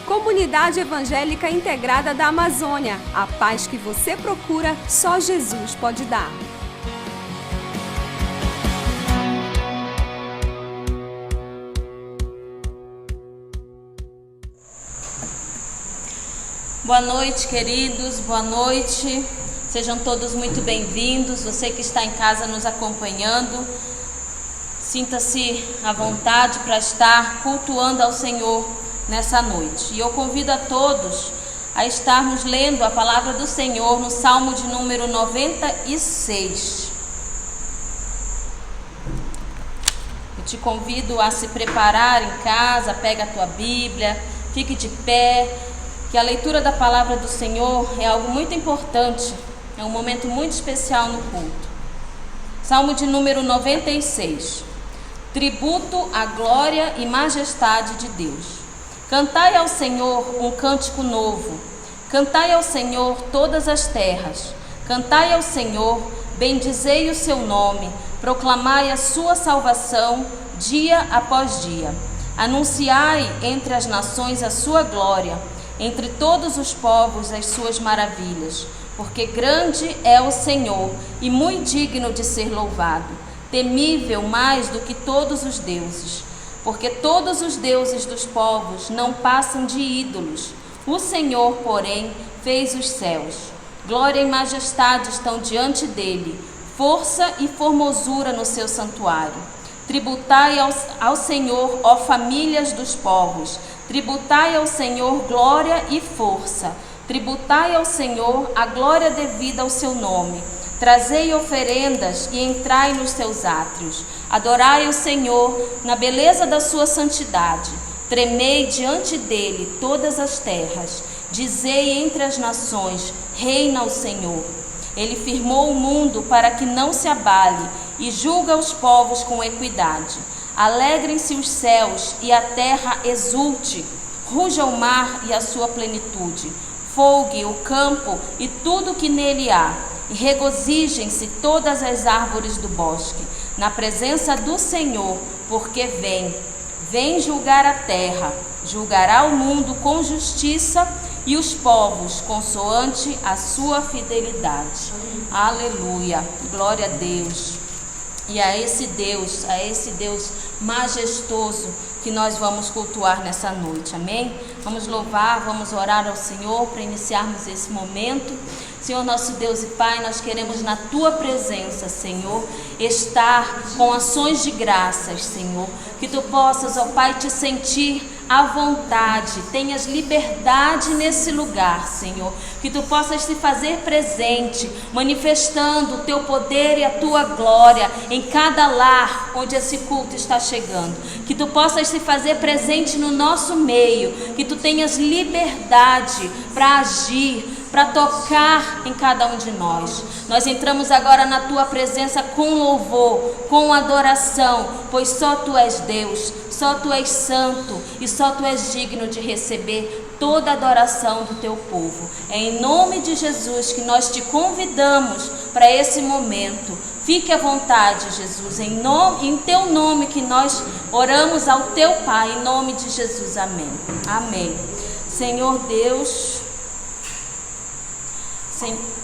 Comunidade Evangélica Integrada da Amazônia. A paz que você procura, só Jesus pode dar. Boa noite, queridos, boa noite. Sejam todos muito bem-vindos. Você que está em casa nos acompanhando, sinta-se à vontade para estar cultuando ao Senhor nessa noite. E eu convido a todos a estarmos lendo a palavra do Senhor no Salmo de número 96. Eu te convido a se preparar em casa, pega a tua Bíblia, fique de pé, que a leitura da palavra do Senhor é algo muito importante, é um momento muito especial no culto. Salmo de número 96. Tributo à glória e majestade de Deus. Cantai ao Senhor um cântico novo. Cantai ao Senhor todas as terras. Cantai ao Senhor, bendizei o seu nome. Proclamai a sua salvação dia após dia. Anunciai entre as nações a sua glória, entre todos os povos as suas maravilhas. Porque grande é o Senhor e muito digno de ser louvado, temível mais do que todos os deuses. Porque todos os deuses dos povos não passam de ídolos. O Senhor, porém, fez os céus. Glória e majestade estão diante dele, força e formosura no seu santuário. Tributai ao Senhor, ó famílias dos povos. Tributai ao Senhor glória e força. Tributai ao Senhor a glória devida ao seu nome. Trazei oferendas e entrai nos seus átrios. Adorai o Senhor na beleza da sua santidade. Tremei diante dele todas as terras. Dizei entre as nações: reina o Senhor. Ele firmou o mundo para que não se abale e julga os povos com equidade. Alegrem-se os céus e a terra exulte. Ruja o mar e a sua plenitude. Folgue o campo e tudo que nele há. E regozijem-se todas as árvores do bosque, na presença do Senhor, porque vem julgar a terra, julgará o mundo com justiça e os povos consoante a sua fidelidade. Aleluia, glória a Deus. E a esse Deus majestoso que nós vamos cultuar nessa noite, amém? Vamos louvar, vamos orar ao Senhor para iniciarmos esse momento. Senhor nosso Deus e Pai, nós queremos na Tua presença, Senhor, estar com ações de graças, Senhor, que Tu possas, ó Pai, te sentir à vontade, tenhas liberdade nesse lugar, Senhor, que Tu possas se fazer presente, manifestando o Teu poder e a Tua glória em cada lar onde esse culto está chegando, que Tu possas se fazer presente no nosso meio, que Tu tenhas liberdade para agir, para tocar em cada um de nós. Nós entramos agora na Tua presença com louvor, com adoração, pois só Tu és Deus, só Tu és santo e só Tu és digno de receber toda a adoração do Teu povo. É em nome de Jesus que nós Te convidamos para esse momento. Fique à vontade, Jesus, em Teu nome que nós oramos ao Teu Pai, em nome de Jesus, amém. Amém. Senhor Deus,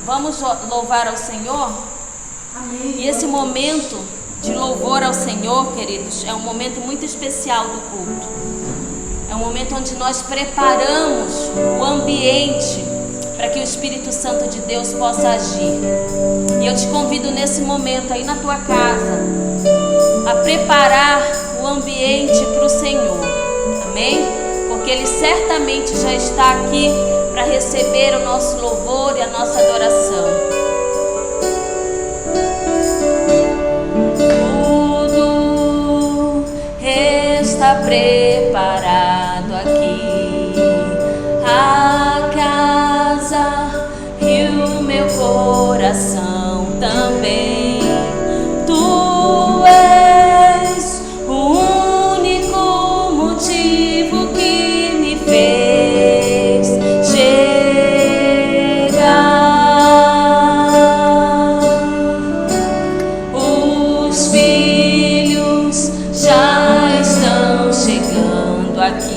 vamos louvar ao Senhor? Amém. E esse momento de louvor ao Senhor, queridos, é um momento muito especial do culto. É um momento onde nós preparamos o ambiente para que o Espírito Santo de Deus possa agir. E eu te convido nesse momento aí na tua casa a preparar o ambiente para o Senhor. Amém? Porque Ele certamente já está aqui para receber o nosso louvor e a nossa adoração. Tudo está preparado aqui, a casa e o meu coração também. Tu és o único motivo que me fez chegar. Os filhos já estão chegando aqui.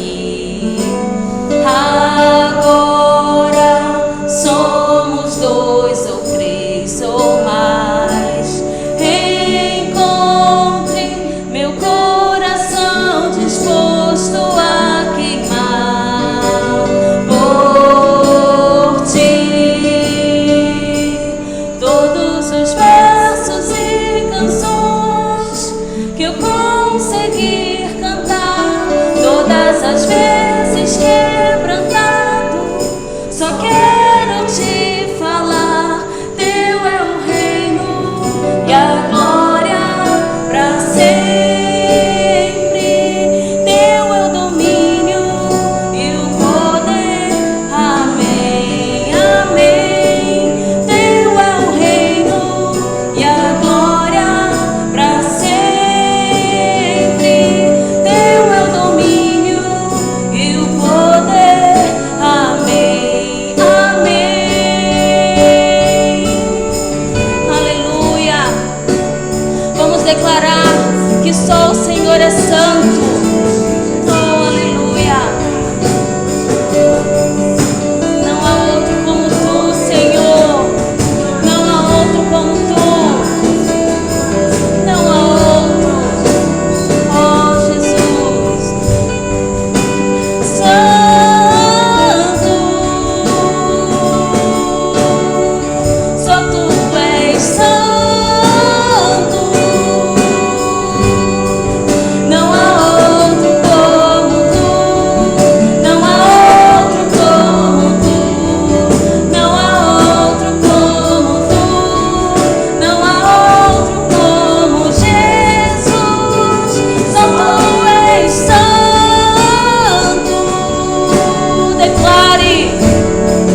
declare: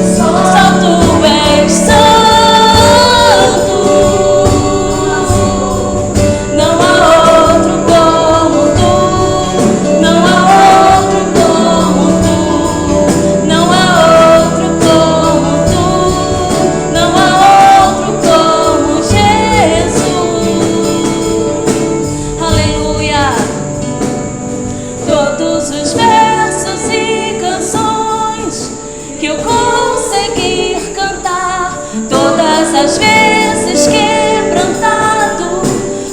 só tu és santo. Não há outro como tu, não há outro como tu, não há outro como tu, não há outro como Jesus. Aleluia. Todos os versos e canções que eu conseguir cantar, todas as vezes quebrantado,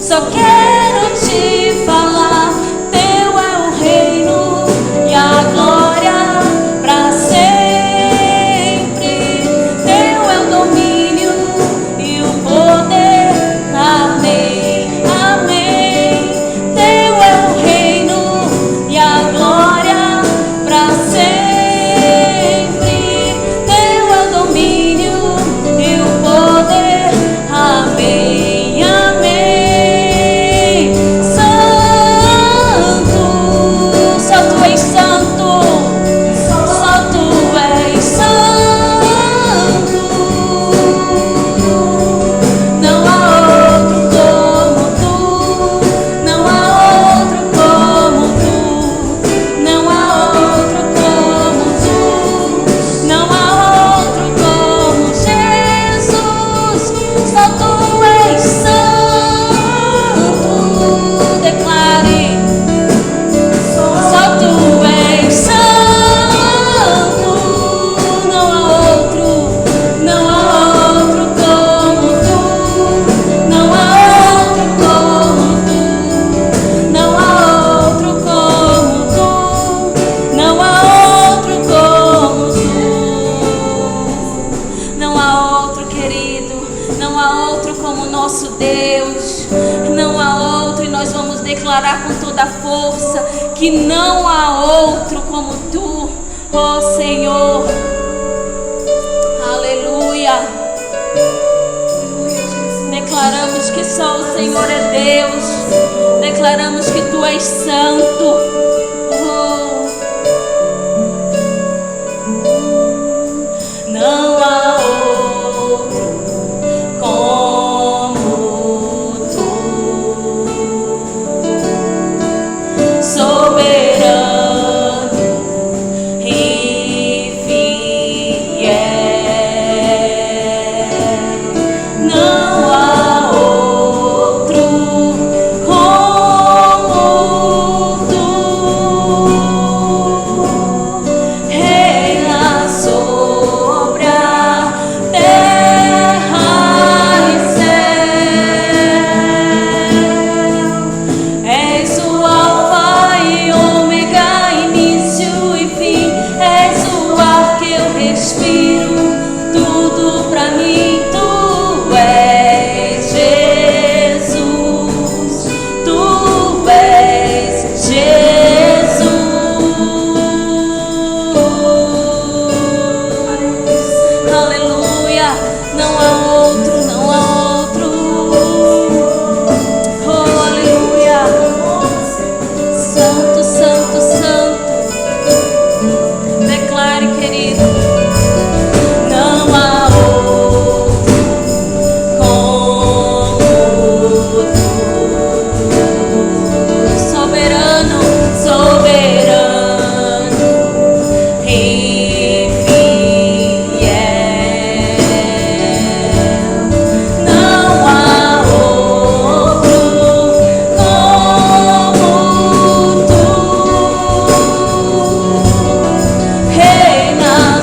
só quero te falar: teu é o reino e a glória pra sempre, teu é o domínio e o poder. Amém, amém. Teu é o reino e a glória pra sempre, teu é o domínio e o poder. Amém, amém. Santo, só tu és santo, só tu és santo. Não há outro como tu, não há outro como tu, não há outro como tu, não há outro como Jesus. Só tu és santo. Declare: só tu és santo. Não há outro, não há outro como tu, não há outro como tu, não há outro como tu, não há outro como tu. Não há outro, querido, não há outro como nosso Deus, não há outro, e nós vamos declarar com toda a força que não há outro como tu, ó Senhor. Aleluia. Declaramos que só o Senhor é Deus, declaramos que tu és santo. Oh. Não há outro como tu, soberano e fiel. Não há outro como tu, reina sobre a terra e céu. És o alfa e ômega, início e fim. És o ar que eu respiro, tudo pra mim. Tu és Jesus, tu és Jesus. Aleluia. Não há outro, não há outro. Oh, aleluia. Santo, santo, santo. Declare, querido: não há outro como tu, soberano, soberano e fiel. Não há outro como tu, reina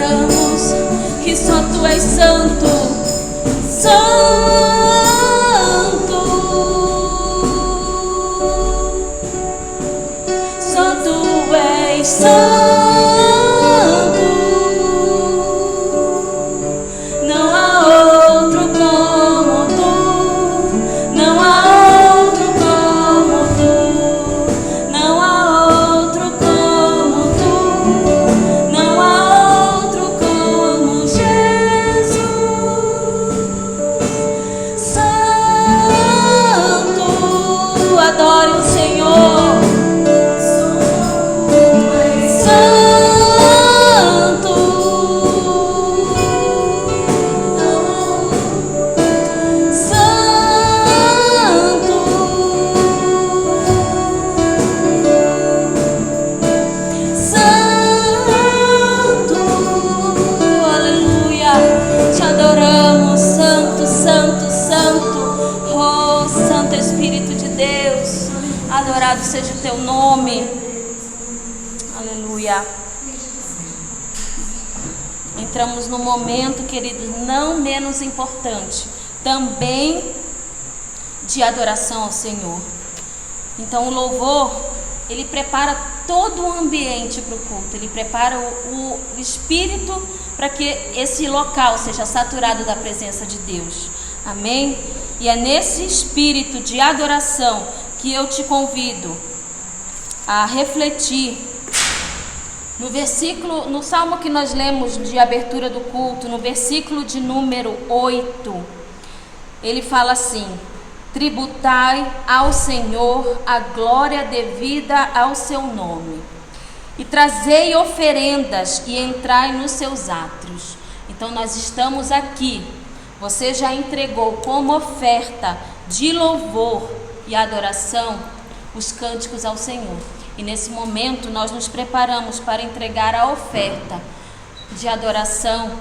adoramos, que só tu és santo, santo. Só tu és santo. Não há outro como tu, não há outro como tu, não há outro como tu, não há outro como Jesus. Santo, adore o Senhor. Santo, Santo, Santo, aleluia, te adoramos, Santo, Santo, Santo, oh Santo Espírito de Deus, adorado seja o teu nome, aleluia. Entramos no momento, queridos, não menos importante, também de adoração ao Senhor. Então o louvor, ele prepara todo o ambiente para o culto, ele prepara o espírito para que esse local seja saturado da presença de Deus, amém? E é nesse espírito de adoração que eu te convido a refletir no salmo que nós lemos de abertura do culto, no versículo de número 8, ele fala assim: tributai ao Senhor a glória devida ao seu nome, e trazei oferendas e entrai nos seus átrios. Então nós estamos aqui, você já entregou como oferta de louvor e adoração os cânticos ao Senhor. E nesse momento nós nos preparamos para entregar a oferta de adoração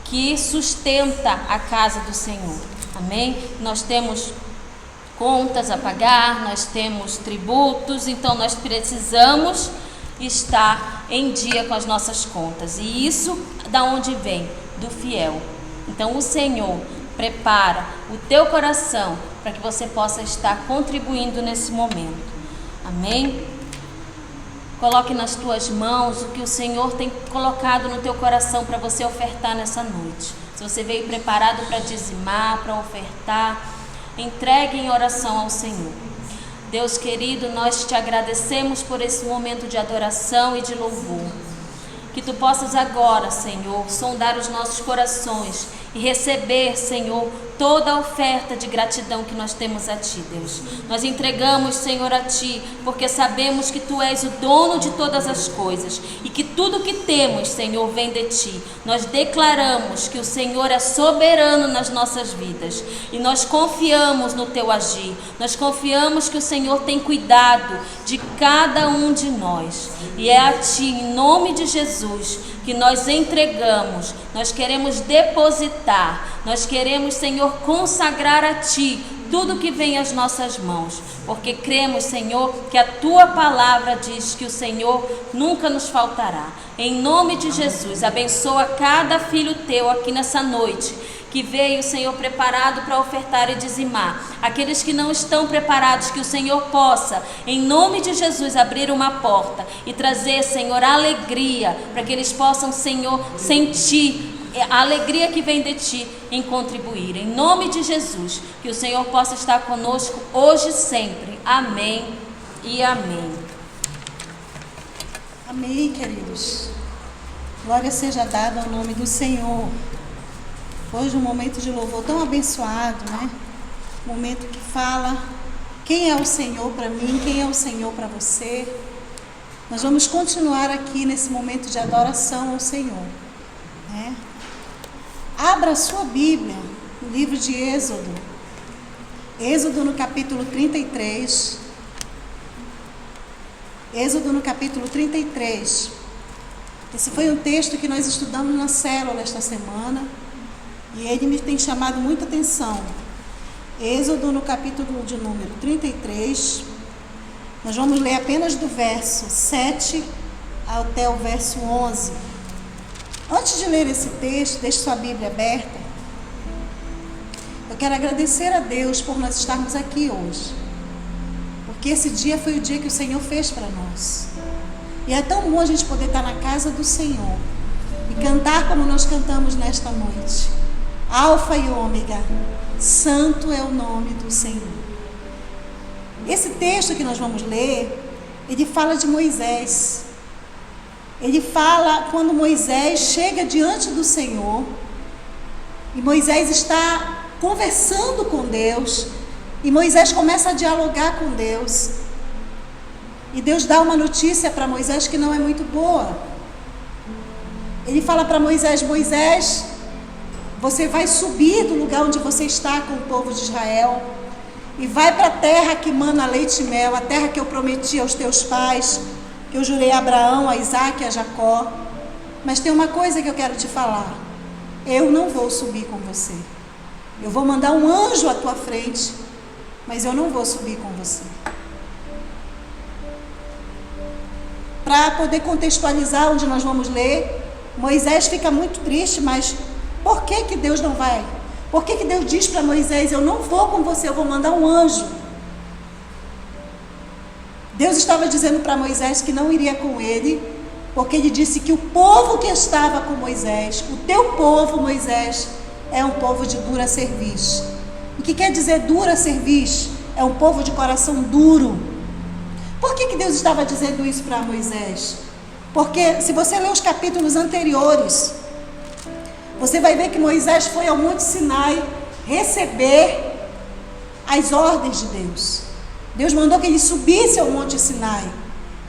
que sustenta a casa do Senhor. Amém? Nós temos contas a pagar, nós temos tributos, então nós precisamos estar em dia com as nossas contas. E isso da onde vem? Do fiel. Então o Senhor prepara o teu coração para que você possa estar contribuindo nesse momento. Amém? Coloque nas tuas mãos o que o Senhor tem colocado no teu coração para você ofertar nessa noite. Se você veio preparado para dizimar, para ofertar, entregue em oração ao Senhor. Deus querido, nós te agradecemos por esse momento de adoração e de louvor. Que tu possas agora, Senhor, sondar os nossos corações e receber, Senhor, toda a oferta de gratidão que nós temos a Ti, Deus. Nós entregamos, Senhor, a Ti, porque sabemos que Tu és o dono de todas as coisas e que tudo que temos, Senhor, vem de Ti. Nós declaramos que o Senhor é soberano nas nossas vidas e nós confiamos no Teu agir. Nós confiamos que o Senhor tem cuidado de cada um de nós. E é a Ti, em nome de Jesus, que nós entregamos, nós queremos depositar, nós queremos, Senhor, consagrar a Ti tudo que vem às nossas mãos, porque cremos, Senhor, que a Tua palavra diz que o Senhor nunca nos faltará. Em nome de Jesus, abençoa cada filho Teu aqui nessa noite, que veio, Senhor, preparado para ofertar e dizimar. Aqueles que não estão preparados, que o Senhor possa, em nome de Jesus, abrir uma porta e trazer, Senhor, alegria, para que eles possam, Senhor, sentir a alegria que vem de Ti em contribuir. Em nome de Jesus, que o Senhor possa estar conosco hoje e sempre. Amém e amém. Amém, queridos. Glória seja dada ao nome do Senhor. Hoje um momento de louvor tão abençoado, né? Momento que fala quem é o Senhor para mim, quem é o Senhor para você. Nós vamos continuar aqui nesse momento de adoração ao Senhor, né? Abra a sua Bíblia no livro de Êxodo. Êxodo no capítulo 33. Êxodo no capítulo 33. Esse foi um texto que nós estudamos na célula esta semana. E ele me tem chamado muita atenção. Êxodo no capítulo de número 33. Nós vamos ler apenas do verso 7 até o verso 11. Antes de ler esse texto, deixe sua Bíblia aberta. Eu quero agradecer a Deus por nós estarmos aqui hoje. Porque esse dia foi o dia que o Senhor fez para nós. E é tão bom a gente poder estar na casa do Senhor e cantar como nós cantamos nesta noite. Alfa e Ômega, santo é o nome do Senhor. Esse texto que nós vamos ler, ele fala de Moisés. Ele fala quando Moisés chega diante do Senhor e Moisés está conversando com Deus e Moisés começa a dialogar com Deus e Deus dá uma notícia para Moisés que não é muito boa. Ele fala para Moisés: Moisés, você vai subir do lugar onde você está com o povo de Israel e vai para a terra que mana leite e mel, a terra que eu prometi aos teus pais, que eu jurei a Abraão, a Isaac e a Jacó. Mas tem uma coisa que eu quero te falar: eu não vou subir com você. Eu vou mandar um anjo à tua frente, mas eu não vou subir com você. Para poder contextualizar onde nós vamos ler, Moisés fica muito triste, mas por que Deus não vai? Por que Deus diz para Moisés: eu não vou com você, eu vou mandar um anjo? Deus estava dizendo para Moisés que não iria com ele, porque ele disse que o povo que estava com Moisés, o teu povo, Moisés, é um povo de dura cerviz. O que quer dizer dura cerviz? É um povo de coração duro. Por que Deus estava dizendo isso para Moisés? Porque se você ler os capítulos anteriores, você vai ver que Moisés foi ao Monte Sinai receber as ordens de Deus. Deus mandou que ele subisse ao Monte Sinai.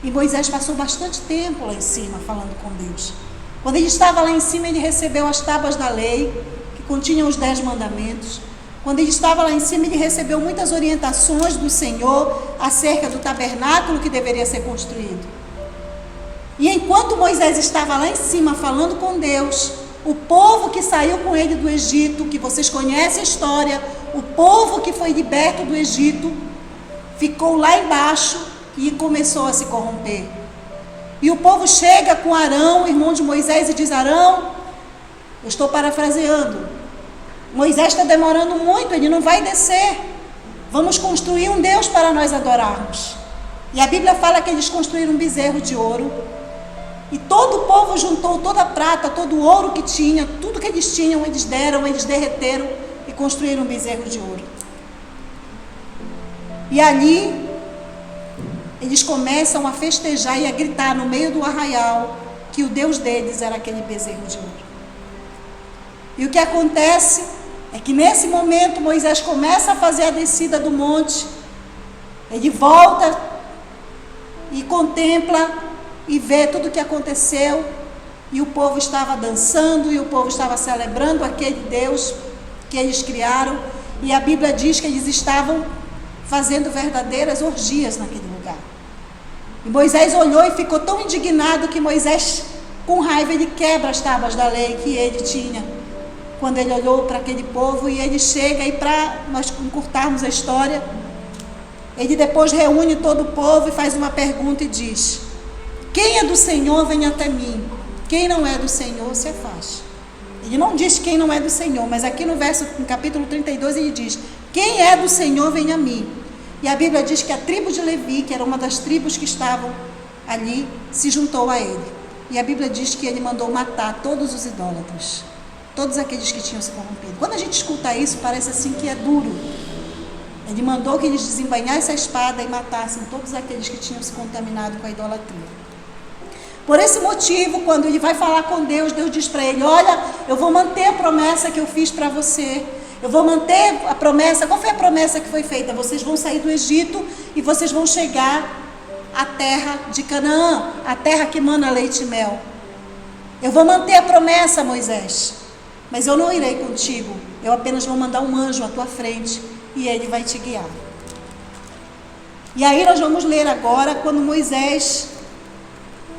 E Moisés passou bastante tempo lá em cima falando com Deus. Quando ele estava lá em cima, ele recebeu as tábuas da lei, que continham os 10 mandamentos. Quando ele estava lá em cima, ele recebeu muitas orientações do Senhor acerca do tabernáculo que deveria ser construído. E enquanto Moisés estava lá em cima falando com Deus, o povo que saiu com ele do Egito, que vocês conhecem a história, o povo que foi liberto do Egito, ficou lá embaixo e começou a se corromper. E o povo chega com Arão, irmão de Moisés, e diz: Arão, eu estou parafraseando, Moisés está demorando muito, ele não vai descer, vamos construir um Deus para nós adorarmos. E a Bíblia fala que eles construíram um bezerro de ouro, e todo o povo juntou toda a prata, todo o ouro que tinha, tudo que eles tinham, eles deram, eles derreteram e construíram um bezerro de ouro. E ali eles começam a festejar e a gritar no meio do arraial que o Deus deles era aquele bezerro de ouro. E o que acontece é que nesse momento Moisés começa a fazer a descida do monte, ele volta e contempla e vê tudo o que aconteceu, e o povo estava dançando, e o povo estava celebrando aquele Deus que eles criaram, e a Bíblia diz que eles estavam fazendo verdadeiras orgias naquele lugar. E Moisés olhou e ficou tão indignado que Moisés, com raiva, ele quebra as tábuas da lei que ele tinha, quando ele olhou para aquele povo, e ele chega, e para nós encurtarmos a história, ele depois reúne todo o povo e faz uma pergunta e diz: quem é do Senhor, vem até mim. Quem não é do Senhor, se afaste. Ele não diz quem não é do Senhor, mas aqui no capítulo 32, ele diz: quem é do Senhor, vem a mim. E a Bíblia diz que a tribo de Levi, que era uma das tribos que estavam ali, se juntou a ele. E a Bíblia diz que ele mandou matar todos os idólatras, todos aqueles que tinham se corrompido. Quando a gente escuta isso, parece assim que é duro. Ele mandou que eles desembainhassem a espada e matassem todos aqueles que tinham se contaminado com a idolatria. Por esse motivo, quando ele vai falar com Deus, Deus diz para ele: olha, eu vou manter a promessa que eu fiz para você. Eu vou manter a promessa. Qual foi a promessa que foi feita? Vocês vão sair do Egito e vocês vão chegar à terra de Canaã, a terra que mana leite e mel. Eu vou manter a promessa, Moisés, mas eu não irei contigo. Eu apenas vou mandar um anjo à tua frente e ele vai te guiar. E aí nós vamos ler agora quando Moisés,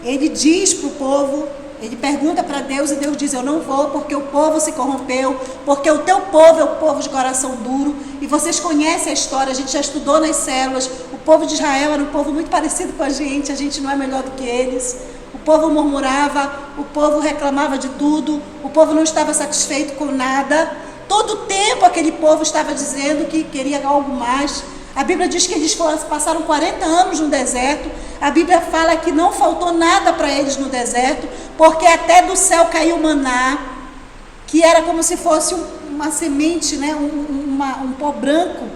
ele diz para o povo, ele pergunta para Deus, e Deus diz: eu não vou, porque o povo se corrompeu, porque o teu povo é o povo de coração duro. E vocês conhecem a história, a gente já estudou nas células. O povo de Israel era um povo muito parecido com a gente não é melhor do que eles. O povo murmurava, o povo reclamava de tudo, o povo não estava satisfeito com nada. Todo o tempo aquele povo estava dizendo que queria algo mais. A Bíblia diz que eles passaram 40 anos no deserto. A Bíblia fala que não faltou nada para eles no deserto, porque até do céu caiu maná, que era como se fosse uma semente, né? um pó branco,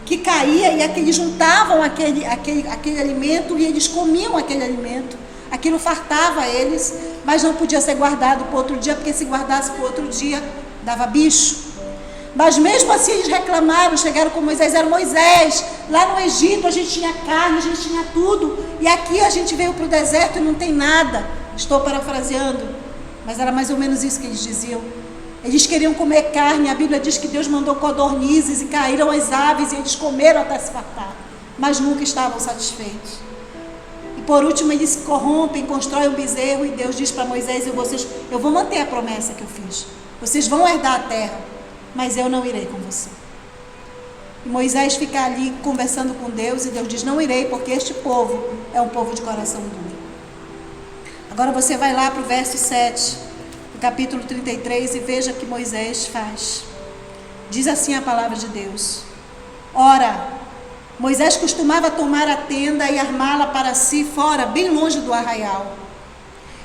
que caía e eles juntavam aquele alimento e eles comiam aquele alimento. Aquilo fartava eles, mas não podia ser guardado para outro dia, porque se guardasse para outro dia, dava bicho. Mas mesmo assim eles reclamaram, chegaram com Moisés, era Moisés, lá no Egito a gente tinha carne, a gente tinha tudo, e aqui a gente veio para o deserto e não tem nada. Estou parafraseando, mas era mais ou menos isso que eles diziam. Eles queriam comer carne, a Bíblia diz que Deus mandou codornizes e caíram as aves e eles comeram até se fartar, mas nunca estavam satisfeitos. E por último eles se corrompem, constroem um bezerro e Deus diz para Moisés: eu vou manter a promessa que eu fiz, vocês vão herdar a terra, mas eu não irei com você. E Moisés fica ali conversando com Deus e Deus diz: não irei, porque este povo é um povo de coração duro. Agora você vai lá para o verso 7, do capítulo 33, e veja o que Moisés faz. Diz assim a palavra de Deus: ora, Moisés costumava tomar a tenda e armá-la para si fora, bem longe do arraial,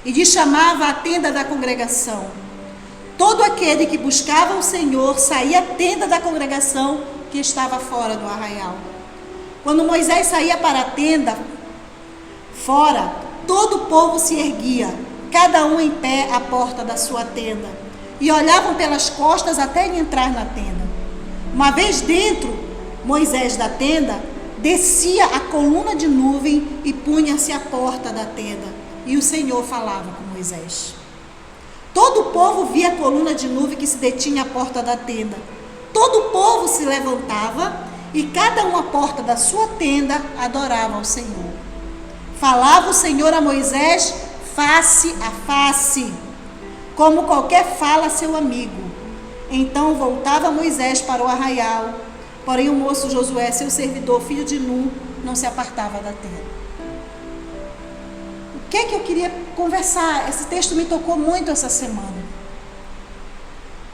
e lhe chamava a tenda da congregação. Todo aquele que buscava o Senhor saía à tenda da congregação que estava fora do arraial. Quando Moisés saía para a tenda fora, todo o povo se erguia, cada um em pé à porta da sua tenda, e olhavam pelas costas até ele entrar na tenda. Uma vez dentro, Moisés da tenda, descia a coluna de nuvem e punha-se à porta da tenda, e o Senhor falava com Moisés. Todo o povo via a coluna de nuvem que se detinha à porta da tenda. Todo o povo se levantava e cada um à porta da sua tenda adorava ao Senhor. Falava o Senhor a Moisés face a face, como qualquer fala a seu amigo. Então voltava Moisés para o arraial, porém o moço Josué, seu servidor, filho de Nun, não se apartava da tenda. O que é que eu queria conversar? Esse texto me tocou muito essa semana.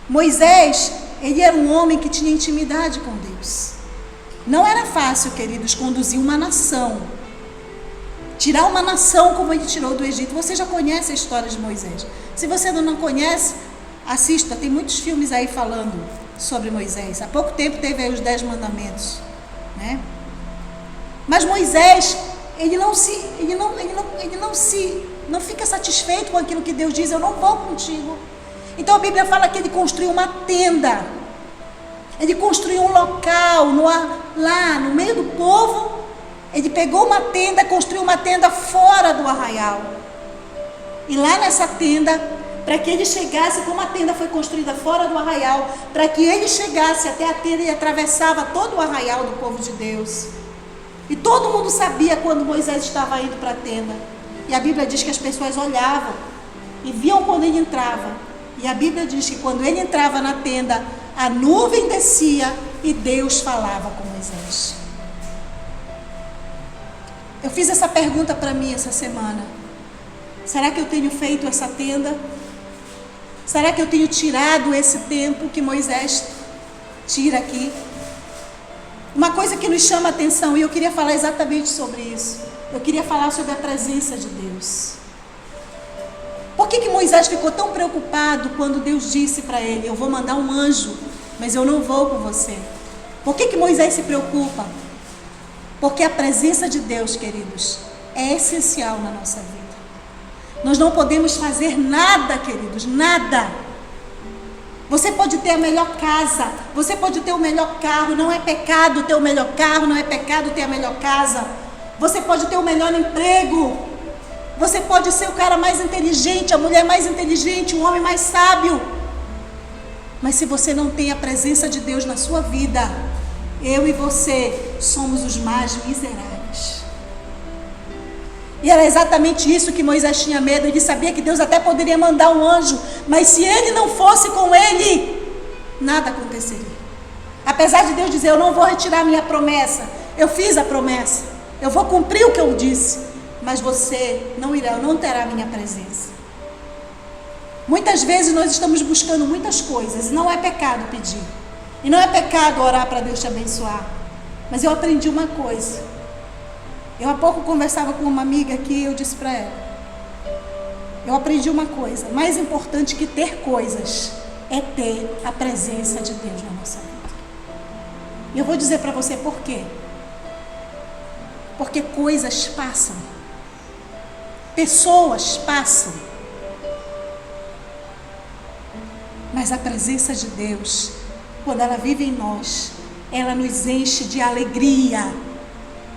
Moisés, ele era um homem que tinha intimidade com Deus. Não era fácil, queridos, conduzir uma nação. Tirar uma nação como ele tirou do Egito. Você já conhece a história de Moisés. Se você não conhece, assista. Tem muitos filmes aí falando sobre Moisés. Há pouco tempo teve aí os 10 mandamentos, né? Mas Moisés, ele não fica satisfeito com aquilo que Deus diz: eu não vou contigo. Então a Bíblia fala que ele construiu uma tenda, ele construiu um local lá no meio do povo. Ele pegou uma tenda, construiu uma tenda fora do arraial, e lá nessa tenda, para que ele chegasse, como a tenda foi construída fora do arraial, para que ele chegasse até a tenda, e atravessava todo o arraial do povo de Deus. E todo mundo sabia quando Moisés estava indo para a tenda. E a Bíblia diz que as pessoas olhavam e viam quando ele entrava. E a Bíblia diz que quando ele entrava na tenda, a nuvem descia e Deus falava com Moisés. Eu fiz essa pergunta para mim essa semana. Será que eu tenho feito essa tenda? Será que eu tenho tirado esse tempo que Moisés tira aqui? Uma coisa que nos chama a atenção, e eu queria falar exatamente sobre isso. Eu queria falar sobre a presença de Deus. Por que Moisés ficou tão preocupado quando Deus disse para ele: eu vou mandar um anjo, mas eu não vou com você? Por que Moisés se preocupa? Porque a presença de Deus, queridos, é essencial na nossa vida. Nós não podemos fazer nada, queridos, nada. Você pode ter a melhor casa, você pode ter o melhor carro, não é pecado ter o melhor carro, não é pecado ter a melhor casa. Você pode ter o melhor emprego, você pode ser o cara mais inteligente, a mulher mais inteligente, o homem mais sábio. Mas se você não tem a presença de Deus na sua vida, eu e você somos os mais miseráveis. E era exatamente isso que Moisés tinha medo. Ele sabia que Deus até poderia mandar um anjo, mas se ele não fosse com ele, nada aconteceria. Apesar de Deus dizer: eu não vou retirar a minha promessa, eu fiz a promessa, eu vou cumprir o que eu disse, mas você não terá a minha presença. Muitas vezes nós estamos buscando muitas coisas, e não é pecado pedir, e não é pecado orar para Deus te abençoar, mas eu aprendi uma coisa. Eu há pouco conversava com uma amiga aqui e eu disse para ela, eu aprendi uma coisa, mais importante que ter coisas é ter a presença de Deus na nossa vida. E eu vou dizer para você por quê. Porque coisas passam, pessoas passam, mas a presença de Deus, quando ela vive em nós, ela nos enche de alegria.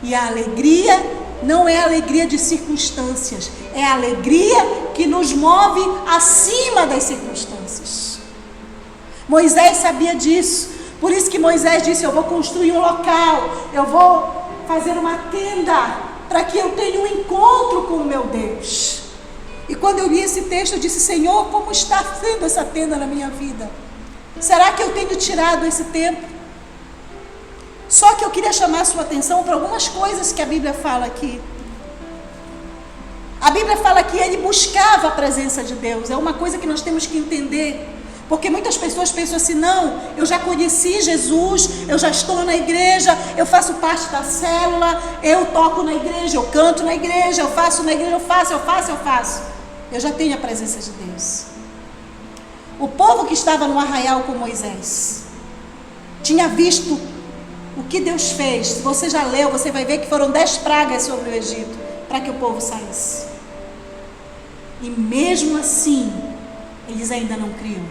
E a alegria não é a alegria de circunstâncias, é a alegria que nos move acima das circunstâncias. Moisés sabia disso, por isso que Moisés disse, eu vou construir um local, eu vou fazer uma tenda, para que eu tenha um encontro com o meu Deus. E quando eu li esse texto, eu disse, Senhor, como está sendo essa tenda na minha vida? Será que eu tenho tirado esse tempo? Só que eu queria chamar a sua atenção para algumas coisas que a Bíblia fala aqui. A Bíblia fala que ele buscava a presença de Deus. É uma coisa que nós temos que entender. Porque muitas pessoas pensam assim, não, eu já conheci Jesus, eu já estou na igreja, eu faço parte da célula, eu toco na igreja, eu canto na igreja, eu faço na igreja, eu faço. Eu já tenho a presença de Deus. O povo que estava no arraial com Moisés tinha visto o que Deus fez. Se você já leu, você vai ver que foram 10 pragas sobre o Egito para que o povo saísse. E mesmo assim, eles ainda não criam.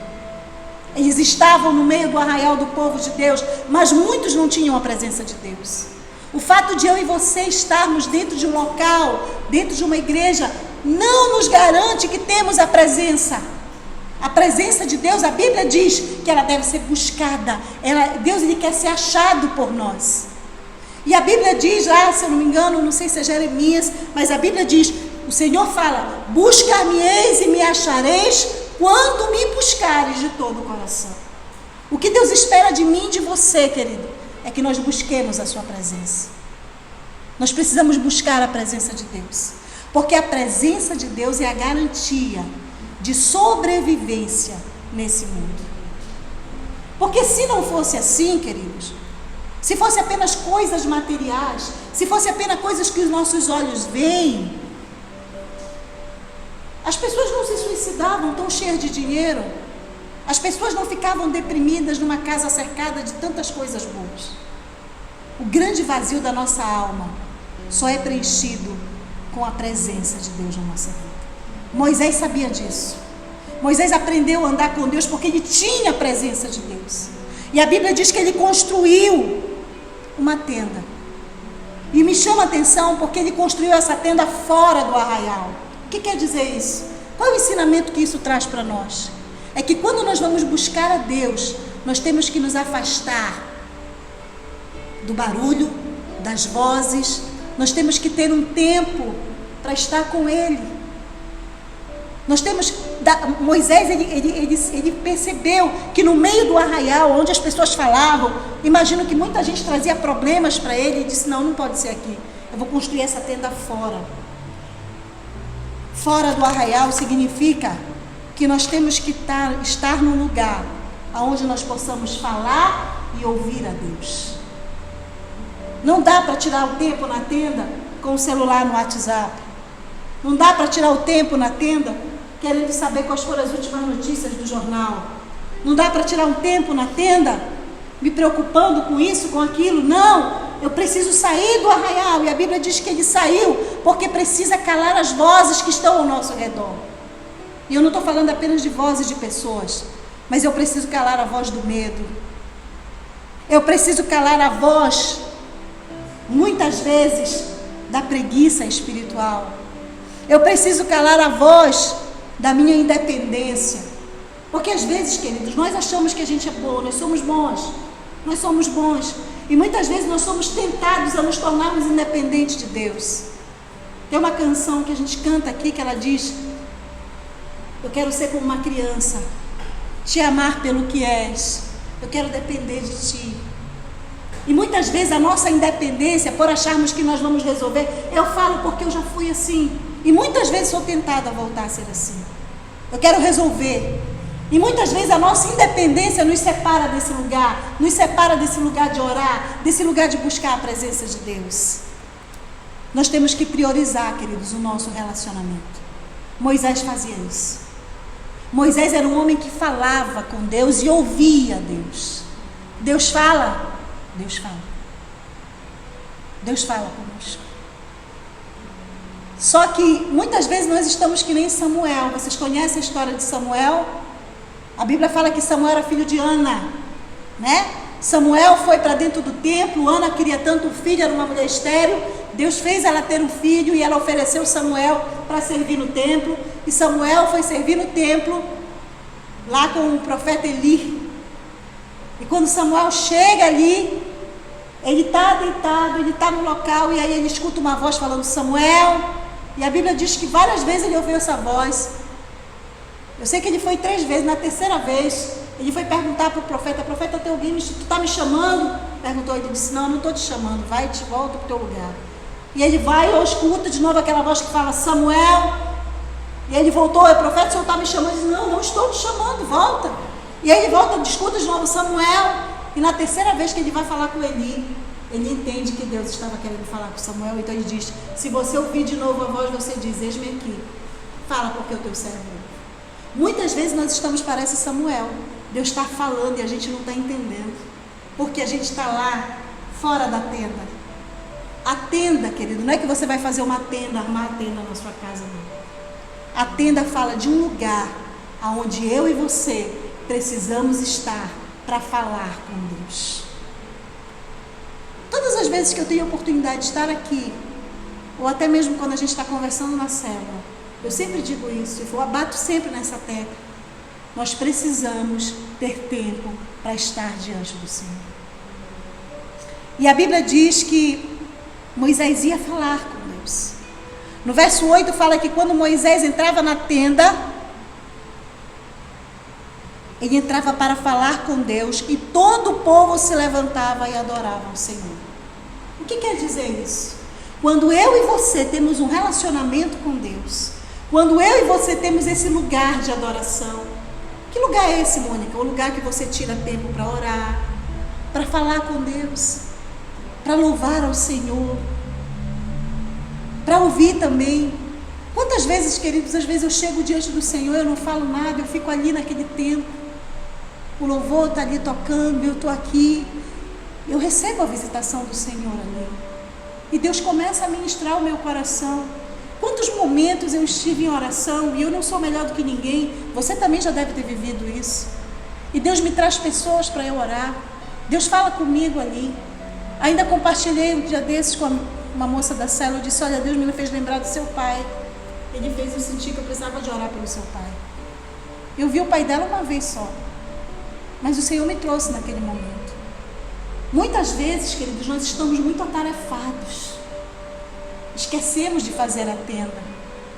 Eles estavam no meio do arraial do povo de Deus, mas muitos não tinham a presença de Deus. O fato de eu e você estarmos dentro de um local, dentro de uma igreja, não nos garante que temos a presença. A presença de Deus, a Bíblia diz que ela deve ser buscada. Deus, ele quer ser achado por nós. E a Bíblia diz lá, se eu não me engano, não sei se é Jeremias, mas a Bíblia diz, o Senhor fala, buscar-me-eis e me achareis quando me buscares de todo o coração. O que Deus espera de mim e de você, querido, é que nós busquemos a sua presença. Nós precisamos buscar a presença de Deus, porque a presença de Deus é a garantia de sobrevivência nesse mundo. Porque se não fosse assim, queridos, se fosse apenas coisas materiais, se fosse apenas coisas que os nossos olhos veem, as pessoas não se suicidavam tão cheias de dinheiro, as pessoas não ficavam deprimidas numa casa cercada de tantas coisas boas. O grande vazio da nossa alma só é preenchido com a presença de Deus na nossa vida. Moisés sabia disso. Moisés aprendeu a andar com Deus porque ele tinha a presença de Deus. E a Bíblia diz que ele construiu uma tenda. E me chama a atenção porque ele construiu essa tenda fora do arraial. O que quer dizer isso? Qual é o ensinamento que isso traz para nós? É que quando nós vamos buscar a Deus, nós temos que nos afastar do barulho, das vozes. Nós temos que ter um tempo para estar com Ele. Nós temos, Moisés, ele percebeu que no meio do arraial, onde as pessoas falavam, imagino que muita gente trazia problemas para ele, e disse, não pode ser aqui, eu vou construir essa tenda fora. Fora do arraial significa que nós temos que estar num lugar onde nós possamos falar e ouvir a Deus. Não dá para tirar o tempo na tenda com o celular no WhatsApp. Não dá para tirar o tempo na tenda querendo saber quais foram as últimas notícias do jornal. Não dá para tirar um tempo na tenda me preocupando com isso, com aquilo. Não, eu preciso sair do arraial. E a Bíblia diz que ele saiu porque precisa calar as vozes que estão ao nosso redor. E eu não estou falando apenas de vozes de pessoas, mas eu preciso calar a voz do medo. Eu preciso calar a voz, muitas vezes, da preguiça espiritual. Eu preciso calar a voz da minha independência. Porque às vezes, queridos, nós achamos que a gente é bom, nós somos bons. Nós somos bons. E muitas vezes nós somos tentados a nos tornarmos independentes de Deus. Tem uma canção que a gente canta aqui que ela diz: eu quero ser como uma criança, te amar pelo que és, eu quero depender de ti. E muitas vezes a nossa independência, por acharmos que nós vamos resolver, eu falo porque eu já fui assim. E muitas vezes sou tentada a voltar a ser assim. Eu quero resolver. E muitas vezes a nossa independência nos separa desse lugar de orar, desse lugar de buscar a presença de Deus. Nós temos que priorizar, queridos, o nosso relacionamento. Moisés fazia isso. Moisés era um homem que falava com Deus e ouvia Deus. Deus fala, Deus fala. Deus fala conosco. Só que muitas vezes nós estamos que nem Samuel. Vocês conhecem a história de Samuel? A Bíblia fala que Samuel era filho de Ana, né? Samuel foi para dentro do templo, Ana queria tanto um filho, era uma mulher estéril. Deus fez ela ter um filho e ela ofereceu Samuel para servir no templo. E Samuel foi servir no templo, lá com o profeta Eli. E quando Samuel chega ali, ele está deitado, ele está no local, e aí ele escuta uma voz falando Samuel. E a Bíblia diz que várias vezes ele ouviu essa voz. Eu sei que ele foi 3 vezes, na terceira vez, ele foi perguntar para o profeta, tem alguém, tu está me chamando? Perguntou, ele disse, não estou te chamando, vai, te volta para o teu lugar. E ele vai, ou escuta de novo aquela voz que fala, Samuel. E ele voltou, o profeta, o senhor está me chamando? Ele disse, não estou te chamando, volta. E aí ele volta, escuta de novo Samuel. E na terceira vez que ele vai falar com Eli, ele entende que Deus estava querendo falar com Samuel. Então ele diz, se você ouvir de novo a voz, você diz, eis-me aqui, fala porque o teu servo ouve. Muitas vezes nós estamos, parece Samuel, Deus está falando e a gente não está entendendo, porque a gente está lá, fora da tenda. A tenda, querido, não é que você vai fazer uma tenda, armar a tenda na sua casa, não. A tenda fala de um lugar onde eu e você precisamos estar para falar com Deus. Todas as vezes que eu tenho a oportunidade de estar aqui, ou até mesmo quando a gente está conversando na célula, eu sempre digo isso, eu abato sempre nessa tecla. Nós precisamos ter tempo para estar diante do Senhor. E a Bíblia diz que Moisés ia falar com Deus. No verso 8 fala que quando Moisés entrava na tenda, ele entrava para falar com Deus e todo o povo se levantava e adorava o Senhor. O que quer dizer isso? Quando eu e você temos um relacionamento com Deus, quando eu e você temos esse lugar de adoração, que lugar é esse, Mônica? O lugar que você tira tempo para orar, para falar com Deus, para louvar ao Senhor, para ouvir também. Quantas vezes, queridos, às vezes eu chego diante do Senhor, eu não falo nada, eu fico ali naquele tempo, o louvor está ali tocando, eu estou aqui, eu recebo a visitação do Senhor ali, e Deus começa a ministrar o meu coração. Quantos momentos eu estive em oração, e eu não sou melhor do que ninguém, você também já deve ter vivido isso, e Deus me traz pessoas para eu orar, Deus fala comigo ali. Ainda compartilhei um dia desses com uma moça da célula, eu disse, olha, Deus me fez lembrar do seu pai, ele fez eu sentir que eu precisava de orar pelo seu pai. Eu vi o pai dela uma vez só, mas o Senhor me trouxe naquele momento. Muitas vezes, queridos, nós estamos muito atarefados, esquecemos de fazer a tenda,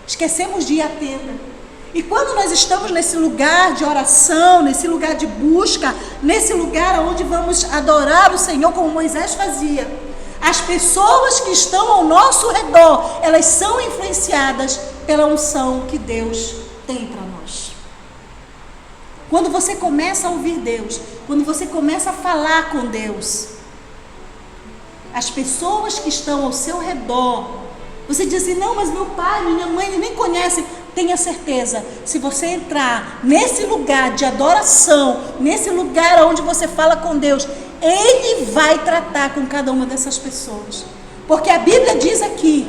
esquecemos de ir à tenda. E quando nós estamos nesse lugar de oração, nesse lugar de busca, nesse lugar onde vamos adorar o Senhor como Moisés fazia, as pessoas que estão ao nosso redor, elas são influenciadas pela unção que Deus tem para nós. Quando você começa a ouvir Deus, quando você começa a falar com Deus, as pessoas que estão ao seu redor, você diz assim, não, mas meu pai, minha mãe, nem conhecem. Tenha certeza, se você entrar nesse lugar de adoração, nesse lugar onde você fala com Deus, Ele vai tratar com cada uma dessas pessoas. Porque a Bíblia diz aqui,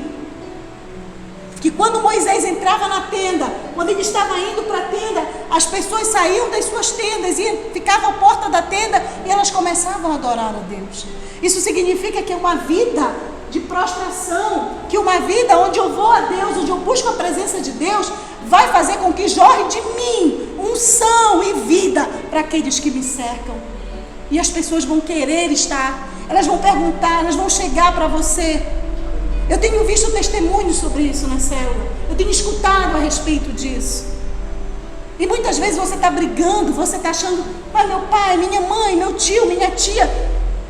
que quando Moisés entrava na tenda, quando ele estava indo para a tenda, as pessoas saíam das suas tendas e ficavam à porta da tenda e elas começavam a adorar a Deus. Isso significa que é uma vida de prostração, que uma vida onde eu vou a Deus, onde eu busco a presença de Deus, vai fazer com que jorre de mim unção e vida para aqueles que me cercam. E as pessoas vão querer estar, elas vão perguntar, elas vão chegar para você. Eu tenho visto testemunhos sobre isso na célula, eu tenho escutado a respeito disso. E muitas vezes você está brigando, você está achando, mas meu pai, minha mãe, meu tio, minha tia,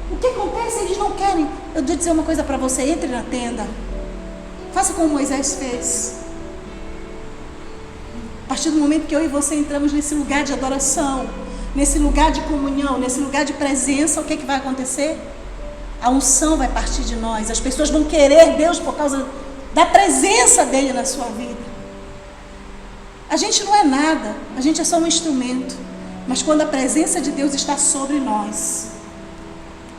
o que acontece? Eles não querem. Eu vou dizer uma coisa para você: entre na tenda. Faça como Moisés fez. A partir do momento que eu e você entramos nesse lugar de adoração, nesse lugar de comunhão, nesse lugar de presença, o que vai acontecer? A unção vai partir de nós. As pessoas vão querer Deus por causa da presença dele na sua vida. A gente não é nada, a gente é só um instrumento. Mas quando a presença de Deus está sobre nós,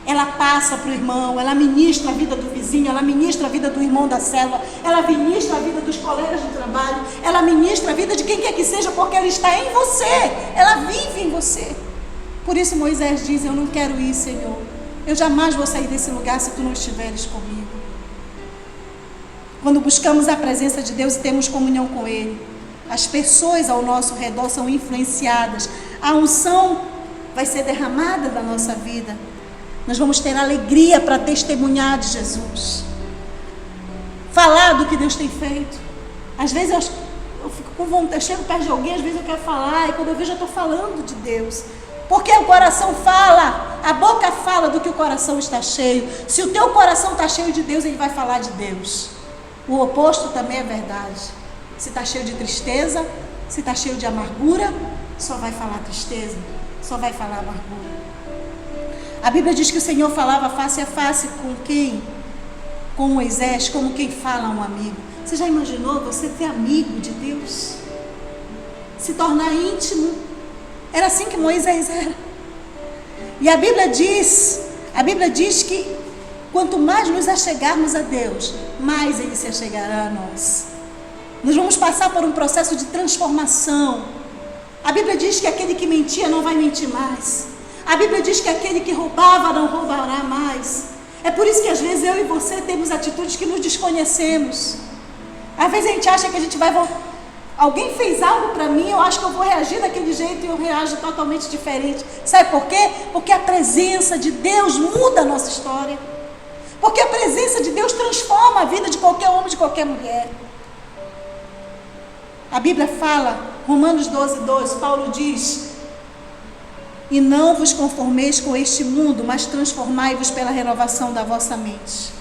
ela passa para o irmão, ela ministra a vida do vizinho, ela ministra a vida do irmão da célula, ela ministra a vida dos colegas de trabalho, ela ministra a vida de quem quer que seja, porque ela está em você, ela vive em você. Por isso Moisés diz: eu não quero ir, Senhor, eu jamais vou sair desse lugar se tu não estiveres comigo. Quando buscamos a presença de Deus e temos comunhão com Ele, as pessoas ao nosso redor são influenciadas, a unção vai ser derramada da nossa vida. Nós vamos ter alegria para testemunhar de Jesus, falar do que Deus tem feito. Às vezes eu fico com vontade, eu chego perto de alguém, às vezes eu quero falar, e quando eu vejo eu estou falando de Deus, porque o coração fala, a boca fala do que o coração está cheio. Se o teu coração está cheio de Deus, ele vai falar de Deus. O oposto também é verdade. Se está cheio de tristeza, se está cheio de amargura, só vai falar tristeza, só vai falar amargura. A Bíblia diz que o Senhor falava face a face com quem? Com Moisés, como quem fala a um amigo. Você já imaginou você ser amigo de Deus? Se tornar íntimo? Era assim que Moisés era. E a Bíblia diz que quanto mais nos achegarmos a Deus, mais Ele se achegará a nós. Nós vamos passar por um processo de transformação. A Bíblia diz que aquele que mentia não vai mentir mais. A Bíblia diz que aquele que roubava não roubará mais. É por isso que às vezes eu e você temos atitudes que nos desconhecemos. Às vezes a gente acha que a gente vai voltar. Alguém fez algo para mim, eu acho que eu vou reagir daquele jeito e eu reajo totalmente diferente. Sabe por quê? Porque a presença de Deus muda a nossa história. Porque a presença de Deus transforma a vida de qualquer homem, de qualquer mulher. A Bíblia fala, Romanos 12:2, Paulo diz: e não vos conformeis com este mundo, mas transformai-vos pela renovação da vossa mente.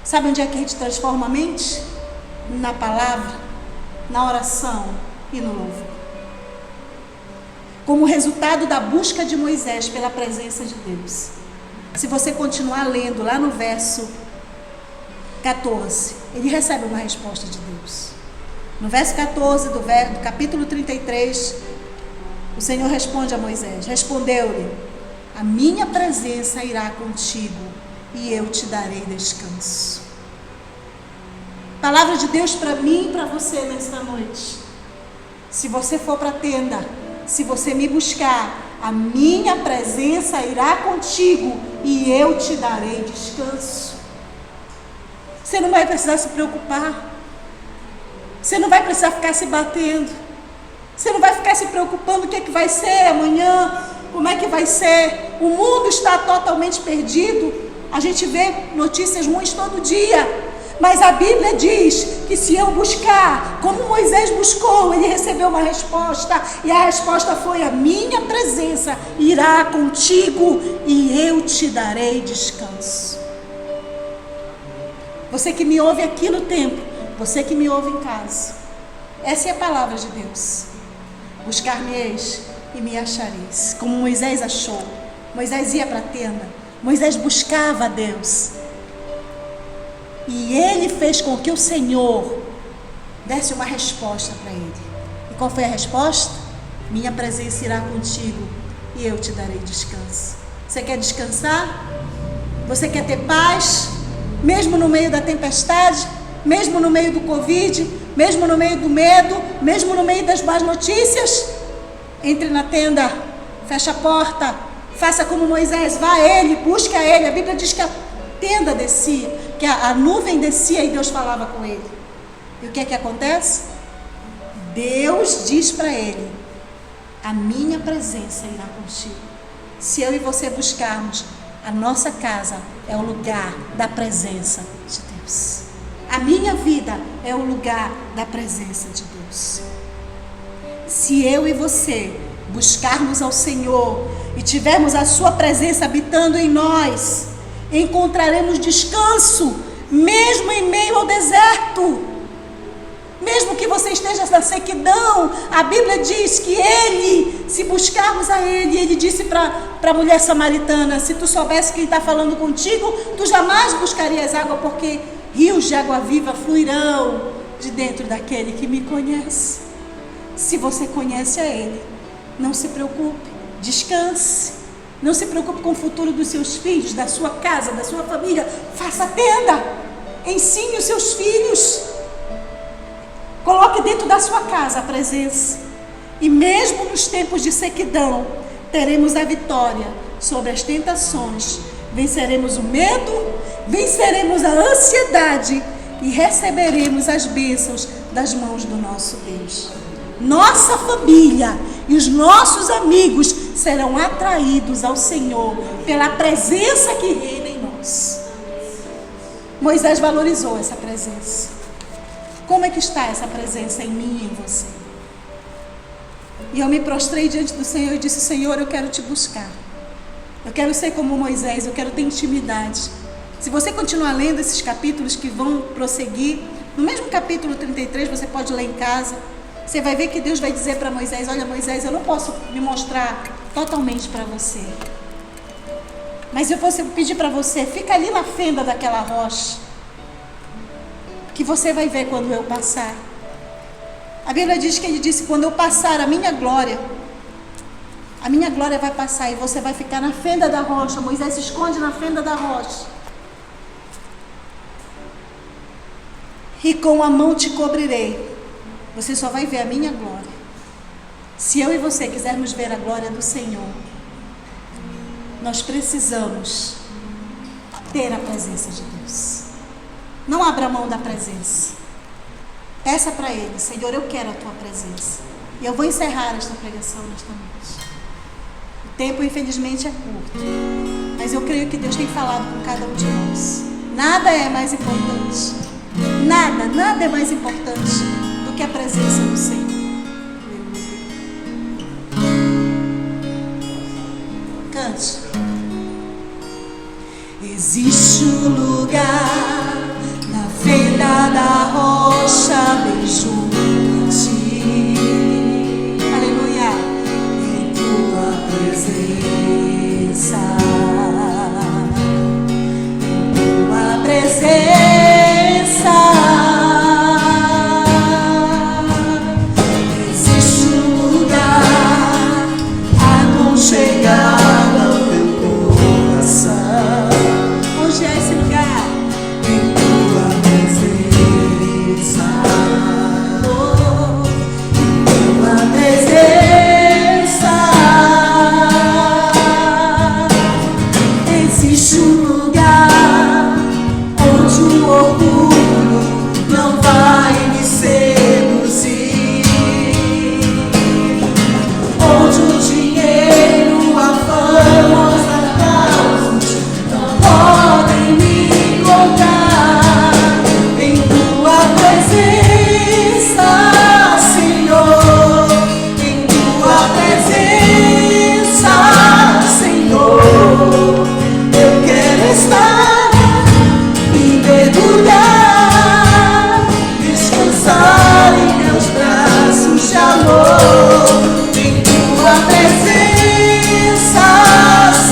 Sabe onde é que a gente transforma a mente? Na palavra, na oração e no louvor. Como resultado da busca de Moisés pela presença de Deus. Se você continuar lendo lá no verso 14, ele recebe uma resposta de Deus. No verso 14 do capítulo 33, o Senhor responde a Moisés: respondeu-lhe: a minha presença irá contigo e eu te darei descanso. Palavra de Deus para mim e para você nesta noite. Se você for para a tenda, se você me buscar, a minha presença irá contigo e eu te darei descanso. Você não vai precisar se preocupar. Você não vai precisar ficar se batendo. Você não vai ficar se preocupando o que é que vai ser amanhã, como é que vai ser. O mundo está totalmente perdido. A gente vê notícias ruins todo dia. Mas a Bíblia diz que se eu buscar, como Moisés buscou, ele recebeu uma resposta. E a resposta foi: a minha presença irá contigo e eu te darei descanso. Você que me ouve aqui no templo, você que me ouve em casa, essa é a palavra de Deus. Buscar-me-eis e me achareis. Como Moisés achou. Moisés ia para a tenda. Moisés buscava a Deus. E ele fez com que o Senhor desse uma resposta para ele. E qual foi a resposta? Minha presença irá contigo e eu te darei descanso. Você quer descansar? Você quer ter paz? Mesmo no meio da tempestade? Mesmo no meio do Covid? Mesmo no meio do medo? Mesmo no meio das más notícias? Entre na tenda, fecha a porta, faça como Moisés, vá a ele, busque a ele. A Bíblia diz que a tenda descia, que a nuvem descia e Deus falava com ele. E o que é que acontece? Deus diz para ele: a minha presença irá contigo. Se eu e você buscarmos, a nossa casa é o lugar da presença de Deus. A minha vida é o lugar da presença de Deus. Se eu e você buscarmos ao Senhor e tivermos a sua presença habitando em nós, encontraremos descanso, mesmo em meio ao deserto. Mesmo que você esteja na sequidão, a Bíblia diz que Ele, se buscarmos a Ele disse para a mulher samaritana: se tu soubesse quem está falando contigo, tu jamais buscarias água, porque rios de água viva fluirão de dentro daquele que me conhece. Se você conhece a Ele, não se preocupe, descanse. Não se preocupe com o futuro dos seus filhos, da sua casa, da sua família. Faça tenda, ensine os seus filhos. Coloque dentro da sua casa a presença. E mesmo nos tempos de sequidão, teremos a vitória sobre as tentações. Venceremos o medo, venceremos a ansiedade e receberemos as bênçãos das mãos do nosso Deus. Nossa família e os nossos amigos serão atraídos ao Senhor pela presença que reina em nós. Moisés valorizou essa presença. Como é que está essa presença em mim e em você? E eu me prostrei diante do Senhor e disse: Senhor, eu quero te buscar. Eu quero ser como Moisés, eu quero ter intimidade. Se você continuar lendo esses capítulos que vão prosseguir, no mesmo capítulo 33, você pode ler em casa, você vai ver que Deus vai dizer para Moisés: olha, Moisés, eu não posso me mostrar totalmente para você, mas eu vou pedir para você, fica ali na fenda daquela rocha, que você vai ver quando eu passar. A Bíblia diz que ele disse: quando eu passar, a minha glória vai passar e você vai ficar na fenda da rocha. Moisés se esconde na fenda da rocha. E com a mão te cobrirei. Você só vai ver a minha glória. Se eu e você quisermos ver a glória do Senhor, nós precisamos ter a presença de Deus. Não abra mão da presença. Peça para Ele: Senhor, eu quero a Tua presença. E eu vou encerrar esta pregação nesta noite. O tempo, infelizmente, é curto, mas eu creio que Deus tem falado com cada um de nós. Nada é mais importante. Nada é mais importante do que a presença do Senhor. Cante. Existe um lugar na fenda da rocha, bem junto a ti. Aleluia. Em tua presença, em tua presença. Existe um lugar aconchegado ao teu coração. Onde é esse lugar? Em tua presença, oh, em tua presença. Existe um lugar onde o orgulho não vai me seduzir, onde o dinheiro, a fama, os aplausos não podem me encontrar. Em tua presença, Senhor, em tua presença, Senhor, eu quero estar e mergulhar, descansar em teus braços de amor. Em tua presença,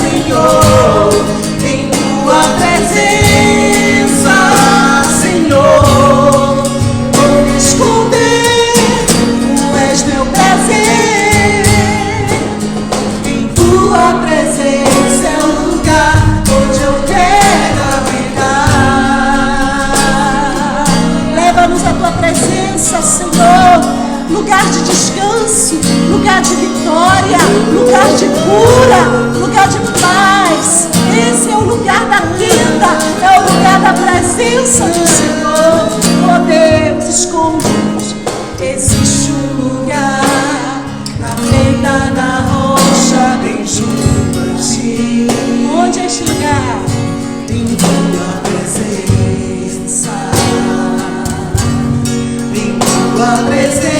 Senhor, em tua presença, Senhor, vou me esconder, tu és meu prazer. Em tua presença é o lugar onde eu quero habitar. Leva-nos à tua presença, Senhor. Lugar de descanso, lugar de vitória, lugar de cura, lugar de paz. Esse é o lugar da tenda, é o lugar da presença do Senhor. Oh Deus, esconde-nos. Existe um lugar na fenda da rocha, bem junto a ti. Onde é este lugar? Em tua presença, em tua presença.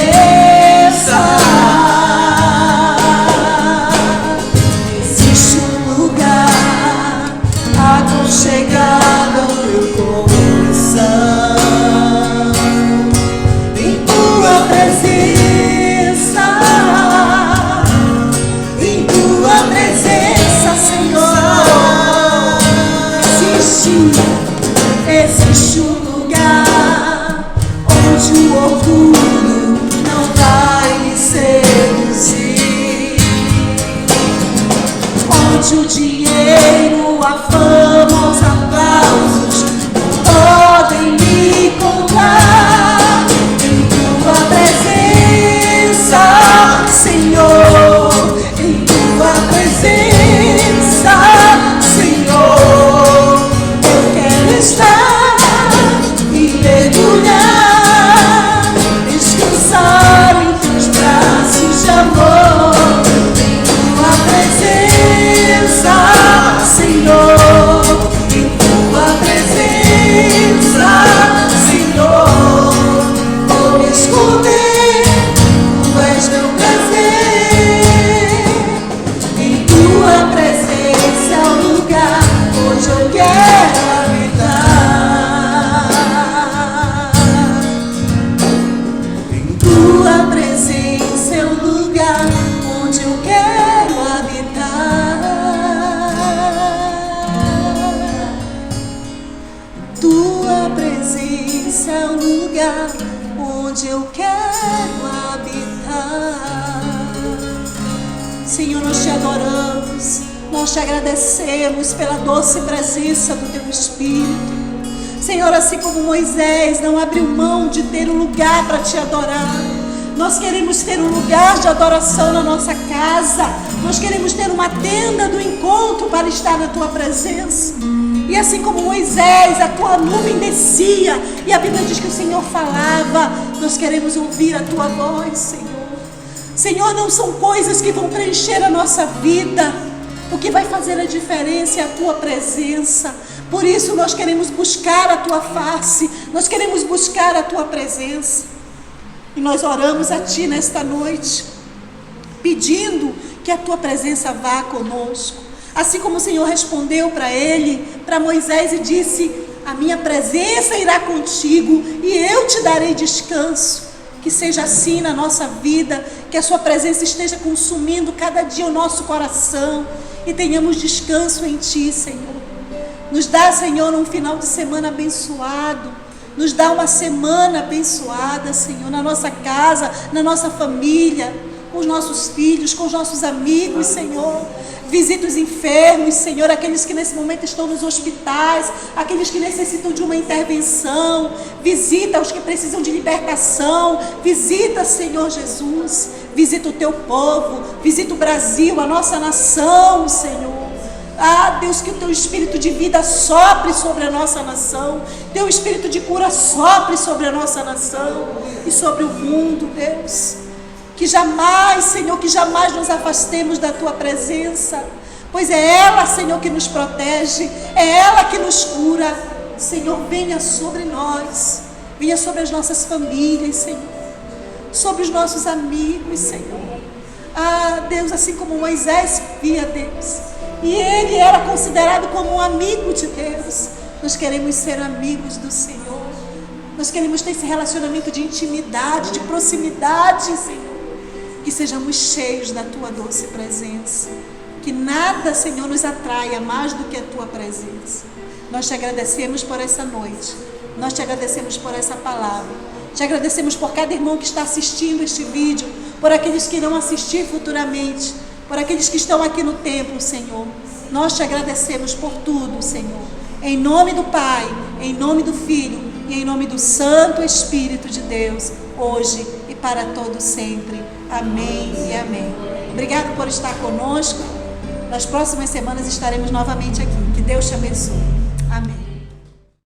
lugar onde eu quero habitar. Senhor, nós te adoramos, nós te agradecemos pela doce presença do teu Espírito. Senhor, assim como Moisés não abriu mão de ter um lugar para te adorar, nós queremos ter um lugar de adoração na nossa casa. Nós queremos ter uma tenda do encontro para estar na tua presença. E assim como Moisés, a tua nuvem descia e a Bíblia diz que o Senhor falava, nós queremos ouvir a tua voz, Senhor. Senhor, não são coisas que vão preencher a nossa vida. O que vai fazer a diferença é a tua presença. Por isso nós queremos buscar a tua face, nós queremos buscar a tua presença. E nós oramos a ti nesta noite, pedindo que a tua presença vá conosco. Assim como o Senhor respondeu para ele, para Moisés, e disse: a minha presença irá contigo e eu te darei descanso. Que seja assim na nossa vida, que a sua presença esteja consumindo cada dia o nosso coração e tenhamos descanso em ti, Senhor. Nos dá, Senhor, um final de semana abençoado. Nos dá uma semana abençoada, Senhor, na nossa casa, na nossa família, com os nossos filhos, com os nossos amigos, Senhor. Visita os enfermos, Senhor, aqueles que nesse momento estão nos hospitais, aqueles que necessitam de uma intervenção. Visita os que precisam de libertação. Visita, Senhor Jesus. Visita o teu povo, visita o Brasil, a nossa nação, Senhor. Ah, Deus, que o teu espírito de vida sopre sobre a nossa nação, teu espírito de cura sopre sobre a nossa nação e sobre o mundo, Deus. Que jamais, Senhor, que jamais nos afastemos da tua presença, pois é ela, Senhor, que nos protege, é ela que nos cura. Senhor, venha sobre nós, venha sobre as nossas famílias, Senhor, sobre os nossos amigos, Senhor. Ah, Deus, assim como Moisés via Deus, e ele era considerado como um amigo de Deus, nós queremos ser amigos do Senhor. Nós queremos ter esse relacionamento de intimidade, de proximidade, Senhor. Que sejamos cheios da tua doce presença. Que nada, Senhor, nos atraia mais do que a tua presença. Nós te agradecemos por essa noite. Nós te agradecemos por essa palavra. Te agradecemos por cada irmão que está assistindo este vídeo, por aqueles que irão assistir futuramente, por aqueles que estão aqui no templo, Senhor. Nós te agradecemos por tudo, Senhor. Em nome do Pai, em nome do Filho e em nome do Santo Espírito de Deus, hoje e para todo sempre. Amém e amém. Obrigado por estar conosco. Nas próximas semanas estaremos novamente aqui. Que Deus te abençoe. Amém.